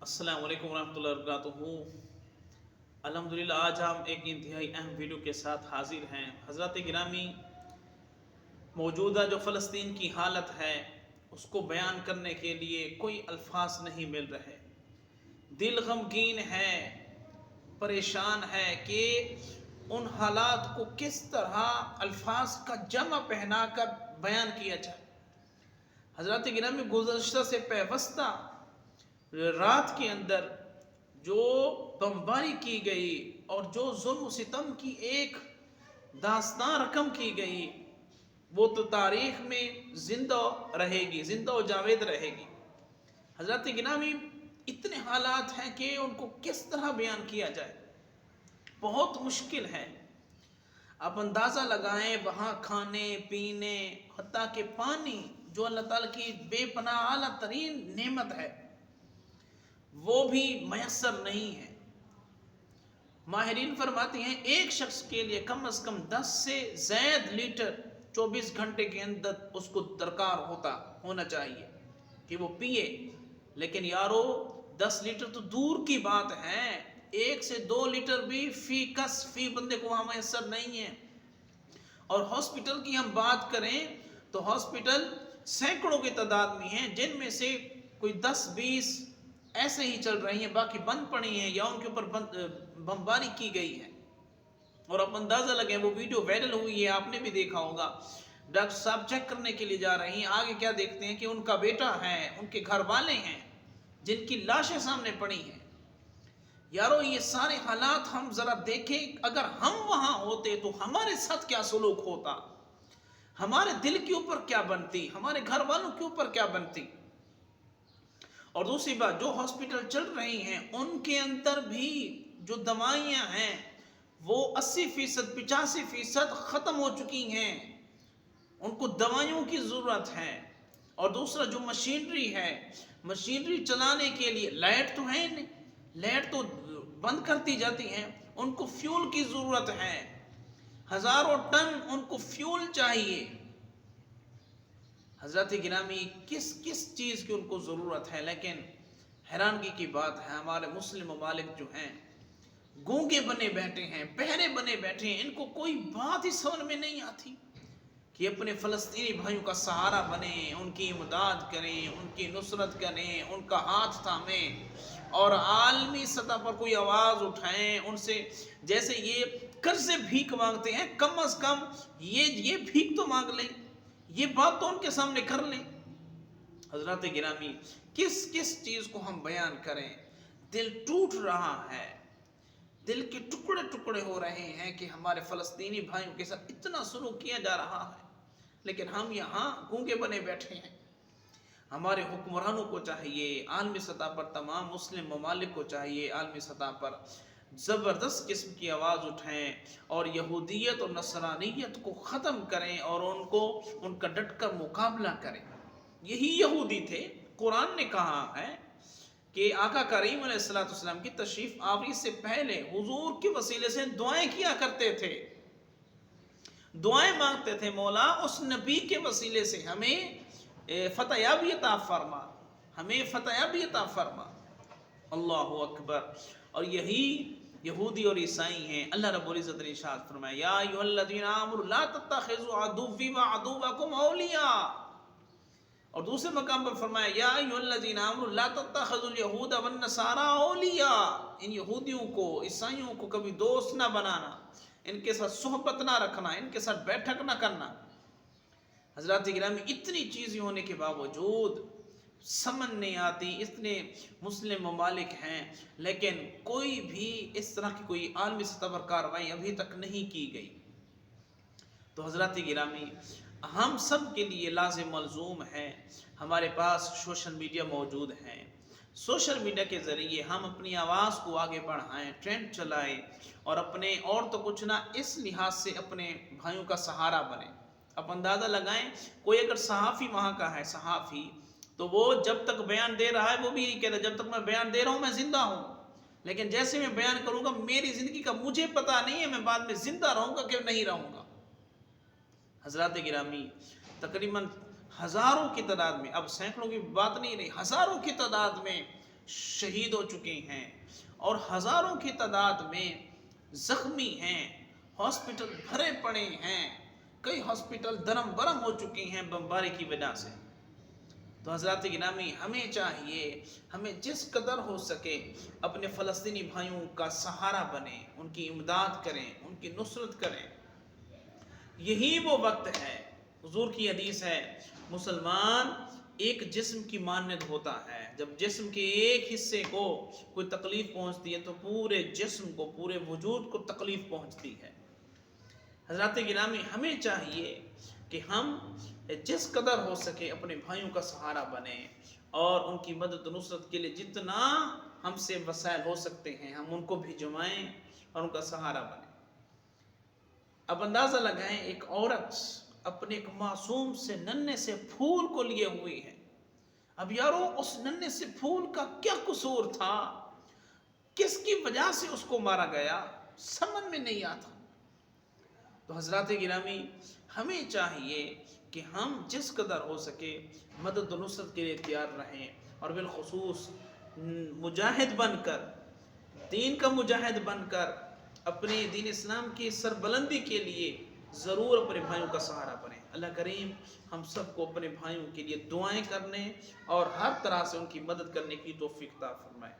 السلام علیکم ورحمۃ اللہ وبرکاتہ۔ الحمدللہ آج ہم ایک انتہائی اہم ویڈیو کے ساتھ حاضر ہیں۔ حضرات گرامی، موجودہ جو فلسطین کی حالت ہے اس کو بیان کرنے کے لیے کوئی الفاظ نہیں مل رہے۔ دل غمگین ہے، پریشان ہے کہ ان حالات کو کس طرح الفاظ کا جمع پہنا کر بیان کیا جائے۔ حضرات گرامی، گزشتہ سے پیوستہ رات کے اندر جو بمباری کی گئی اور جو ظلم و ستم کی ایک داستان رقم کی گئی وہ تو تاریخ میں زندہ رہے گی، زندہ و جاوید رہے گی۔ حضرات گرامی، اتنے حالات ہیں کہ ان کو کس طرح بیان کیا جائے، بہت مشکل ہے۔ آپ اندازہ لگائیں، وہاں کھانے پینے حتیٰ کہ پانی جو اللہ تعالیٰ کی بے پناہ اعلیٰ ترین نعمت ہے وہ بھی میسر نہیں ہے۔ ماہرین فرماتے ہیں ایک شخص کے لیے کم از کم 10 سے زائد لیٹر 24 گھنٹے کے اندر اس کو درکار ہونا چاہیے کہ وہ پیے۔ لیکن یارو 10 لیٹر تو دور کی بات ہے، 1 سے 2 لیٹر بھی فی بندے کو وہاں میسر نہیں ہے۔ اور ہاسپٹل کی ہم بات کریں تو ہاسپٹل سینکڑوں کی تعداد میں ہیں، جن میں سے کوئی 10-20 ایسے ہی چل رہی ہیں، باقی بند پڑی ہیں یا ان کے اوپر بمباری کی گئی ہے۔ اور آپ اندازہ لگیں، وہ ویڈیو وائرل ہوئی ہے، آپ نے بھی دیکھا ہوگا۔ ڈاکٹر صاحب چیک کرنے کے لیے جا رہی ہیں، آگے کیا دیکھتے ہیں کہ ان کا بیٹا ہے، ان کے گھر والے ہیں جن کی لاشیں سامنے پڑی ہیں۔ یارو، یہ سارے حالات ہم ذرا دیکھیں، اگر ہم وہاں ہوتے تو ہمارے ساتھ کیا سلوک ہوتا، ہمارے دل کے اوپر کیا بنتی، ہمارے گھر والوں کے اوپر کیا بنتی۔ اور دوسری بات، جو ہاسپٹل چل رہی ہیں ان کے اندر بھی جو دوائیاں ہیں وہ 80%، 85% ختم ہو چکی ہیں، ان کو دوائیوں کی ضرورت ہے۔ اور دوسرا جو مشینری ہے، مشینری چلانے کے لیے لائٹ تو ہے نہیں، لائٹ تو بند کرتی جاتی ہیں، ان کو فیول کی ضرورت ہے، ہزاروں ٹن ان کو فیول چاہیے۔ حضرات گرامی، کس چیز کی ان کو ضرورت ہے، لیکن حیرانگی کی بات ہے ہمارے مسلم ممالک جو ہیں گونگے بنے بیٹھے ہیں، بہرے بنے بیٹھے ہیں، ان کو کوئی بات ہی سمجھ میں نہیں آتی کہ اپنے فلسطینی بھائیوں کا سہارا بنیں، ان کی امداد کریں، ان کی نصرت کریں، ان کا ہاتھ تھامیں اور عالمی سطح پر کوئی آواز اٹھائیں ان سے۔ جیسے یہ قرض سے بھیک مانگتے ہیں، کم از کم یہ بھیک تو مانگ لیں، یہ بات تو ان کے سامنے کر لیں۔ حضرات گرامی، کس چیز کو ہم بیان کریں، دل ٹوٹ رہا ہے، دل کے ٹکڑے ٹکڑے ہو رہے ہیں کہ ہمارے فلسطینی بھائیوں کے ساتھ اتنا سلوک کیا جا رہا ہے، لیکن ہم یہاں گونگے بنے بیٹھے ہیں۔ ہمارے حکمرانوں کو چاہیے، عالمی سطح پر تمام مسلم ممالک کو چاہیے عالمی سطح پر زبردست قسم کی آواز اٹھائیں اور یہودیت اور نصرانیت کو ختم کریں اور ان کا ڈٹ کر مقابلہ کریں۔ یہی یہودی تھے، قرآن نے کہا ہے کہ آقا کریم علیہ السلام کی تشریف آوری سے پہلے حضور کے وسیلے سے دعائیں کیا کرتے تھے، دعائیں مانگتے تھے، مولا اس نبی کے وسیلے سے ہمیں فتح یابی عطا فرما، ہمیں فتح یابی عطا فرما۔ اللہ اکبر۔ اور یہی یہودی اور عیسائی ہیں۔ اللہ رب العزت نے ارشاد فرمایا، یا ایھا الذین آمنوا لا تتخذوا عدوی وعدوکم اولیاء۔ اور دوسرے مقام پر فرمایا، یا ایھا الذین آمنوا لا تتخذوا اليہود والنصارى اولیاء۔ ان یہودیوں کو، عیسائیوں کو کبھی دوست نہ بنانا، ان کے ساتھ صحبت نہ رکھنا، ان کے ساتھ بیٹھک نہ کرنا۔ حضرات گرامی، اتنی چیزیں ہونے کے باوجود سمجھ نہیں آتی، اتنے مسلم ممالک ہیں لیکن کوئی بھی اس طرح کی کوئی عالمی سطح پر کارروائی ابھی تک نہیں کی گئی۔ تو حضرات گرامی، ہم سب کے لیے لازم ملزوم ہے، ہمارے پاس سوشل میڈیا موجود ہیں، سوشل میڈیا کے ذریعے ہم اپنی آواز کو آگے بڑھائیں، ٹرینڈ چلائیں اور اپنے اور تو کچھ نہ اس لحاظ سے اپنے بھائیوں کا سہارا بنیں۔ آپ اندازہ لگائیں، کوئی اگر صحافی وہاں کا ہے، صحافی، تو وہ جب تک بیان دے رہا ہے وہ بھی یہی کہتا ہے جب تک میں بیان دے رہا ہوں میں زندہ ہوں، لیکن جیسے میں بیان کروں گا میری زندگی کا مجھے پتہ نہیں ہے میں بعد میں زندہ رہوں گا کہ نہیں رہوں گا۔ حضرات گرامی، تقریباً ہزاروں کی تعداد میں، اب سینکڑوں کی بات نہیں رہی، ہزاروں کی تعداد میں شہید ہو چکے ہیں اور ہزاروں کی تعداد میں زخمی ہیں، ہاسپٹل بھرے پڑے ہیں، کئی ہاسپٹل درم برم ہو چکے ہیں بمباری کی وجہ سے۔ تو حضرات گرامی ہمیں چاہیے، ہمیں جس قدر ہو سکے اپنے فلسطینی بھائیوں کا سہارا بنیں، ان کی امداد کریں، ان کی نصرت کریں۔ یہی وہ وقت ہے، حضور کی حدیث ہے، مسلمان ایک جسم کی مانند ہوتا ہے، جب جسم کے ایک حصے کو کوئی تکلیف پہنچتی ہے تو پورے جسم کو، پورے وجود کو تکلیف پہنچتی ہے۔ حضرات گرامی ہمیں چاہیے کہ ہم جس قدر ہو سکے اپنے بھائیوں کا سہارا بنیں اور ان کی مدد و نصرت کے لیے جتنا ہم سے وسائل ہو سکتے ہیں ہم ان کو بھجوائیں اور ان کا سہارا بنیں۔ اب اندازہ لگائیں، ایک عورت اپنے ایک معصوم سے ننھے سے پھول کو لیے ہوئی ہے۔ اب یارو اس ننھے سے پھول کا کیا قصور تھا، کس کی وجہ سے اس کو مارا گیا، سمجھ میں نہیں آتا۔ تو حضرات گرامی ہمیں چاہیے کہ ہم جس قدر ہو سکے مدد و نصرت کے لیے تیار رہیں، اور بالخصوص مجاہد بن کر، دین کا مجاہد بن کر اپنے دین اسلام کی سربلندی کے لیے ضرور اپنے بھائیوں کا سہارا بنیں۔ اللہ کریم ہم سب کو اپنے بھائیوں کے لیے دعائیں کرنے اور ہر طرح سے ان کی مدد کرنے کی توفیق عطا فرمائے۔